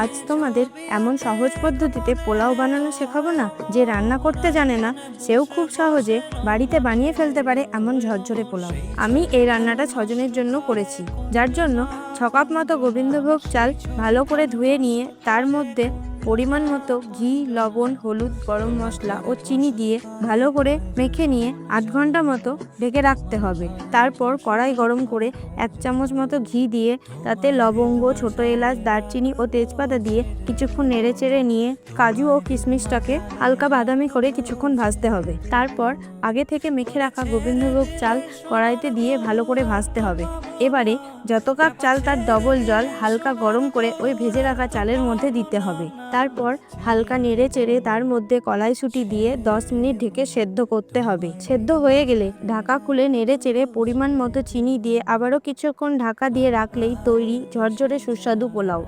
আজ তোমাদের এমন সহজ পদ্ধতিতে পোলাও বানানো শেখাবো না, যে রান্না করতে জানে না সেও খুব সহজে বাড়িতে বানিয়ে ফেলতে পারে এমন ঝরঝরে পোলাও। আমি এই রান্নাটা 6 জনের জন্য করেছি, যার জন্য 6 কাপ মতো গোবিন্দভোগ চাল ভালো করে ধুয়ে নিয়ে তার মধ্যে পরিমাণ মতো ঘি, লবণ, হলুদ, গরম মশলা ও চিনি দিয়ে ভালো করে মেখে নিয়ে 8 ঘন্টা মতো ঢেকে রাখতে হবে। তারপর কড়াই গরম করে 1 চামচ মতো ঘি দিয়ে তাতে লবঙ্গ, ছোট এলাচ, দারচিনি ও তেজপাতা দিয়ে কিছুক্ষণ নেড়ে চেড়ে নিয়ে কাজু ও কিশমিশটাকে হালকা বাদামি করে কিছুক্ষণ ভাজতে হবে। তারপর আগে থেকে মেখে রাখা গোবিন্দভোগ চাল কড়াইতে দিয়ে ভালো করে ভাজতে হবে। এবারে যত কাপ চাল তার ডবল জল হালকা গরম করে ওই ভেজে রাখা চালের মধ্যে দিতে হবে। তারপর হালকা নেড়ে চেড়ে তার মধ্যে কড়াইশুঁটি দিয়ে 10 মিনিট ঢেকে সেদ্ধ করতে হবে। সেদ্ধ হয়ে গেলে ঢাকা খুলে নেড়ে চেড়ে পরিমাণ মতো চিনি দিয়ে আবারও কিছুক্ষণ ঢাকা দিয়ে রাখলেই তৈরি ঝরঝরে সুস্বাদু পোলাও।